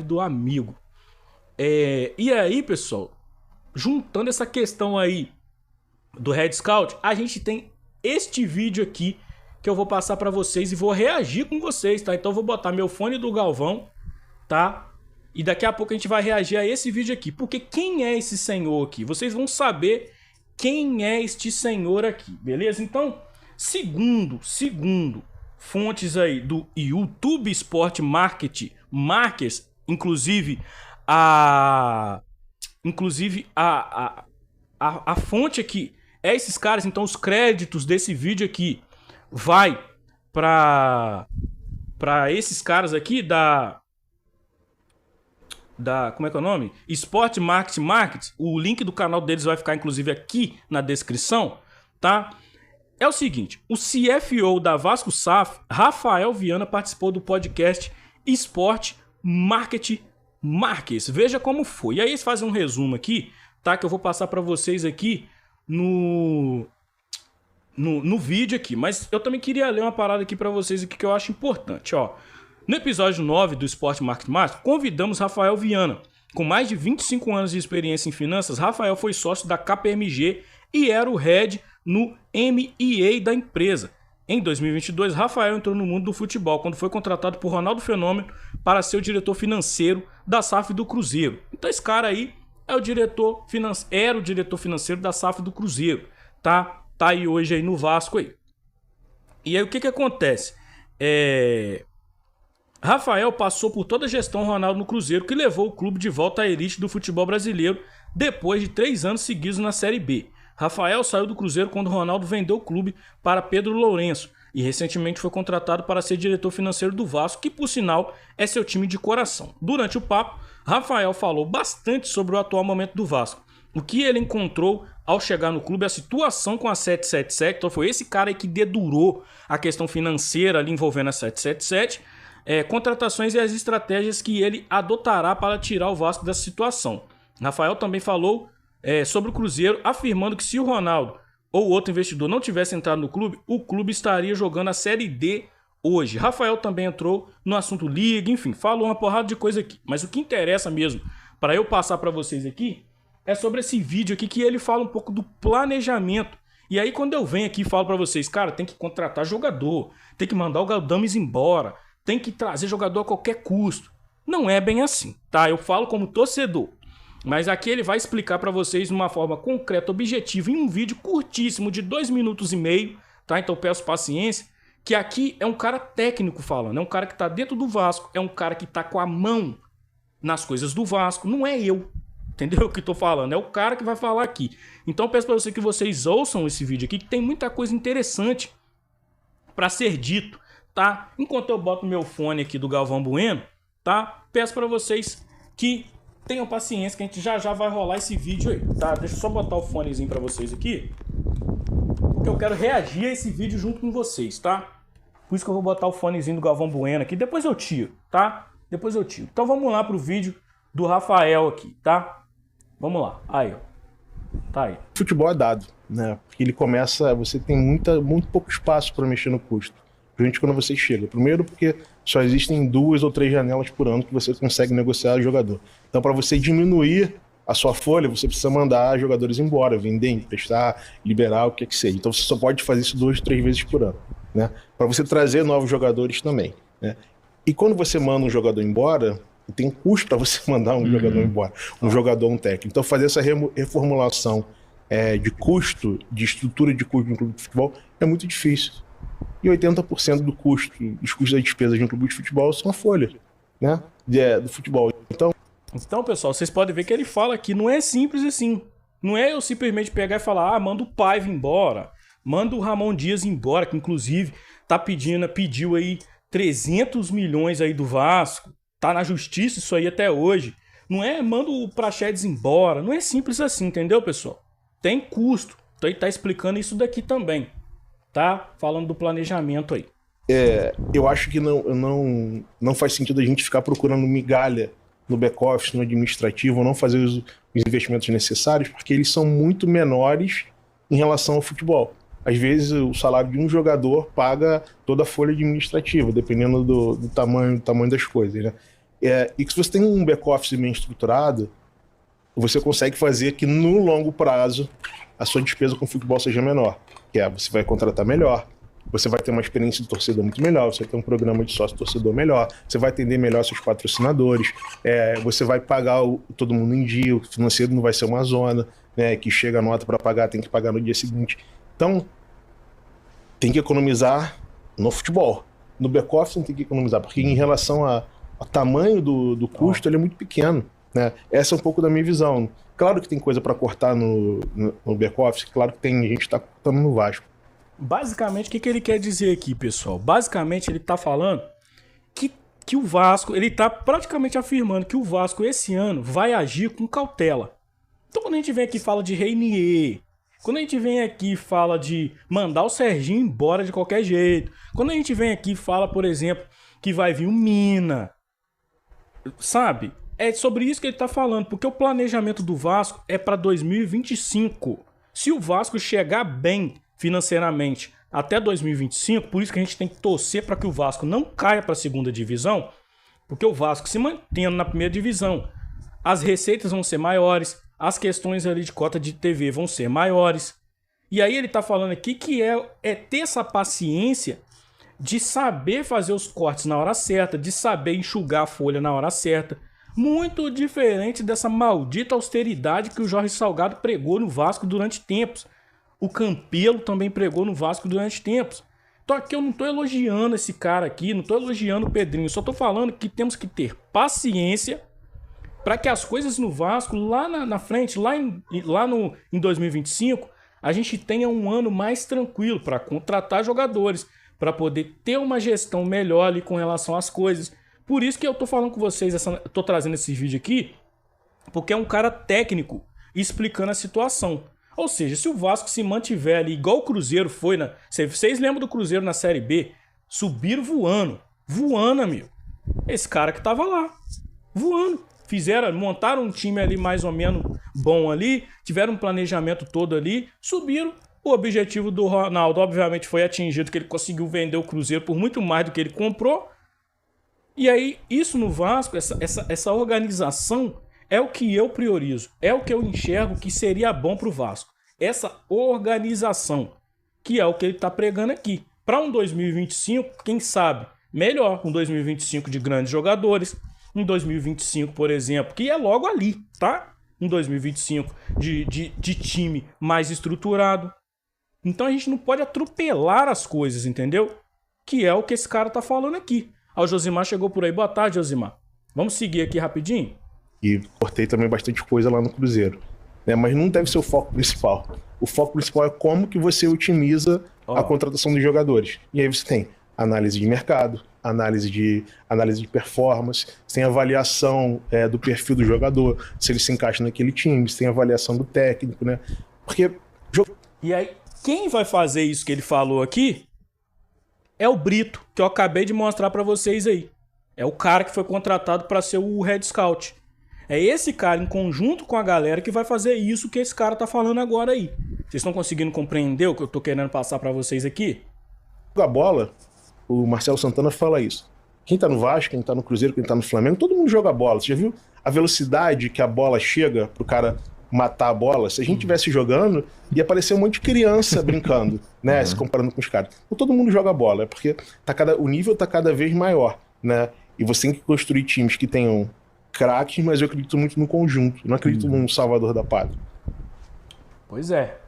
do amigo. E aí, pessoal, juntando essa questão aí do Red Scout, a gente tem este vídeo aqui que eu vou passar pra vocês e vou reagir com vocês, tá? Então eu vou botar meu fone do Galvão, tá? E daqui a pouco a gente vai reagir a esse vídeo aqui. Porque quem é esse senhor aqui? Vocês vão saber quem é este senhor aqui, beleza? Então, segundo fontes aí do YouTube Sport Markets, inclusive a fonte aqui é esses caras. Então os créditos desse vídeo aqui vai para esses caras aqui da como é que é o nome? Sport Markets. O link do canal deles vai ficar inclusive aqui na descrição, tá? É o seguinte, o CFO da Vasco SAF, Rafael Viana, participou do podcast Sport Markets. Veja como foi. E aí eles fazem um resumo aqui, tá? Que eu vou passar para vocês aqui no vídeo aqui. Mas eu também queria ler uma parada aqui para vocês aqui que eu acho importante, ó. No episódio 9 do Sport Markets, convidamos Rafael Viana. Com mais de 25 anos de experiência em finanças, Rafael foi sócio da KPMG e era o head no MEA da empresa. Em 2022, Rafael entrou no mundo do futebol quando foi contratado por Ronaldo Fenômeno para ser o diretor financeiro da SAF do Cruzeiro. Então esse cara aí era o diretor financeiro da SAF do Cruzeiro, tá? Tá aí hoje aí no Vasco aí. E aí o que acontece? Rafael passou por toda a gestão Ronaldo no Cruzeiro, que levou o clube de volta à elite do futebol brasileiro depois de 3 anos seguidos na Série B. Rafael saiu do Cruzeiro quando Ronaldo vendeu o clube para Pedro Lourenço e recentemente foi contratado para ser diretor financeiro do Vasco, que por sinal é seu time de coração. Durante o papo, Rafael falou bastante sobre o atual momento do Vasco, o que ele encontrou ao chegar no clube, a situação com a 777, então foi esse cara aí que dedurou a questão financeira ali envolvendo a 777, contratações e as estratégias que ele adotará para tirar o Vasco dessa situação. Rafael também falou sobre o Cruzeiro, afirmando que se o Ronaldo ou outro investidor não tivesse entrado no clube, o clube estaria jogando a Série D hoje. Rafael também entrou no assunto liga, enfim, falou uma porrada de coisa aqui. Mas o que interessa mesmo, para eu passar para vocês aqui, é sobre esse vídeo aqui que ele fala um pouco do planejamento. E aí quando eu venho aqui e falo para vocês, cara, tem que contratar jogador, tem que mandar o Galdames embora, tem que trazer jogador a qualquer custo. Não é bem assim, tá? Eu falo como torcedor. Mas aqui ele vai explicar para vocês de uma forma concreta, objetiva, em um vídeo curtíssimo de 2 minutos e meio, tá? Então peço paciência, que aqui é um cara técnico falando, é um cara que tá dentro do Vasco, é um cara que tá com a mão nas coisas do Vasco, não é eu, entendeu o que eu tô falando? É o cara que vai falar aqui. Então peço para vocês que vocês ouçam esse vídeo aqui, que tem muita coisa interessante para ser dito, tá? Enquanto eu boto meu fone aqui do Galvão Bueno, tá? Peço para vocês que tenham paciência que a gente já vai rolar esse vídeo aí, tá? Deixa eu só botar o fonezinho pra vocês aqui, porque eu quero reagir a esse vídeo junto com vocês, tá? Por isso que eu vou botar o fonezinho do Galvão Bueno aqui, depois eu tiro, tá? Depois eu tiro. Então vamos lá pro vídeo do Rafael aqui, tá? Vamos lá, aí, ó. Tá aí. Futebol é dado, né? Porque ele começa, você tem muito pouco espaço para mexer no custo, principalmente quando você chega. Primeiro porque só existem 2 ou 3 janelas por ano que você consegue negociar jogador. Então, para você diminuir a sua folha, você precisa mandar jogadores embora, vender, emprestar, liberar, o que seja. Então, você só pode fazer isso 2, 3 vezes por ano, né? Para você trazer novos jogadores também, né? E quando você manda um jogador embora, tem custo para você mandar um jogador embora, um jogador, um técnico. Então, fazer essa reformulação de custo, de estrutura de custo no clube de futebol é muito difícil. E 80% dos custos das despesas de um clube de futebol são a folha, né, do futebol. Então, pessoal, vocês podem ver que ele fala que não é simples assim. Não é eu simplesmente pegar e falar, manda o Paiva embora, manda o Ramon Dias embora, que inclusive pediu aí 300 milhões aí do Vasco, tá na justiça isso aí até hoje. Não é manda o Praxedes embora, não é simples assim, entendeu, pessoal? Tem custo, então ele tá explicando isso daqui também. Tá falando do planejamento aí. Eu acho que não faz sentido a gente ficar procurando migalha no back-office, no administrativo, ou não fazer os investimentos necessários, porque eles são muito menores em relação ao futebol. Às vezes o salário de um jogador paga toda a folha administrativa, dependendo do tamanho das coisas, né? E que se você tem um back-office bem estruturado, você consegue fazer que no longo prazo a sua despesa com futebol seja menor. Que é, você vai contratar melhor, você vai ter uma experiência de torcedor muito melhor, você vai ter um programa de sócio-torcedor melhor, você vai atender melhor seus patrocinadores, você vai pagar todo mundo em dia, o financeiro não vai ser uma zona, né, que chega a nota para pagar, tem que pagar no dia seguinte. Então, tem que economizar no futebol. No back-office não tem que economizar, porque em relação ao tamanho do custo, ele é muito pequeno. Né? Essa é um pouco da minha visão. Claro que tem coisa para cortar no back-office, claro que tem gente que está cortando no Vasco. Basicamente, o que ele quer dizer aqui, pessoal? Basicamente, ele está falando que o Vasco, ele está praticamente afirmando que o Vasco esse ano vai agir com cautela. Então, quando a gente vem aqui e fala de Reinier, quando a gente vem aqui e fala de mandar o Serginho embora de qualquer jeito, quando a gente vem aqui e fala, por exemplo, que vai vir o Mina, sabe? É sobre isso que ele está falando, porque o planejamento do Vasco é para 2025. Se o Vasco chegar bem financeiramente até 2025, por isso que a gente tem que torcer para que o Vasco não caia para a segunda divisão, porque o Vasco se mantendo na primeira divisão, as receitas vão ser maiores, as questões ali de cota de TV vão ser maiores. E aí ele está falando aqui que é ter essa paciência de saber fazer os cortes na hora certa, de saber enxugar a folha na hora certa. Muito diferente dessa maldita austeridade que o Jorge Salgado pregou no Vasco durante tempos. O Campelo também pregou no Vasco durante tempos. Então aqui eu não estou elogiando esse cara aqui, não estou elogiando o Pedrinho, só estou falando que temos que ter paciência para que as coisas no Vasco, lá na frente, em 2025, a gente tenha um ano mais tranquilo para contratar jogadores, para poder ter uma gestão melhor ali com relação às coisas. Por isso que eu tô falando com vocês, tô trazendo esse vídeo aqui, porque é um cara técnico explicando a situação. Ou seja, se o Vasco se mantiver ali, igual o Cruzeiro foi, vocês lembram do Cruzeiro na Série B? Subiram voando, amigo. Esse cara que tava lá, voando. Montaram um time ali mais ou menos bom ali, tiveram um planejamento todo ali, subiram. O objetivo do Ronaldo, obviamente, foi atingido, que ele conseguiu vender o Cruzeiro por muito mais do que ele comprou. E aí, isso no Vasco, essa organização é o que eu priorizo, é o que eu enxergo que seria bom para o Vasco. Essa organização, que é o que ele está pregando aqui. Para um 2025, quem sabe, melhor, um 2025 de grandes jogadores, um 2025, por exemplo, que é logo ali, tá? Um 2025 de time mais estruturado. Então a gente não pode atropelar as coisas, entendeu? Que é o que esse cara tá falando aqui. O Josimar chegou por aí. Boa tarde, Josimar. Vamos seguir aqui rapidinho? E cortei também bastante coisa lá no Cruzeiro. Né? Mas não deve ser o foco principal. O foco principal é como que você otimiza a contratação dos jogadores. E aí você tem análise de mercado, análise de performance, você tem avaliação do perfil do jogador, se ele se encaixa naquele time, você tem avaliação do técnico, né? Porque... E aí, quem vai fazer isso que ele falou aqui é o Brito, que eu acabei de mostrar pra vocês aí. É o cara que foi contratado para ser o head scout. É esse cara, em conjunto com a galera, que vai fazer isso que esse cara tá falando agora aí. Vocês estão conseguindo compreender o que eu tô querendo passar pra vocês aqui? A bola, o Marcelo Santana fala isso. Quem tá no Vasco, quem tá no Cruzeiro, quem tá no Flamengo, todo mundo joga bola. Você já viu a velocidade que a bola chega pro cara matar a bola? Se a gente tivesse jogando, ia aparecer um monte de criança brincando, né? Se comparando com os caras. Então, todo mundo joga bola, é porque o nível tá cada vez maior, né? E você tem que construir times que tenham craques, mas eu acredito muito no conjunto. Não acredito num salvador da pátria. Pois é.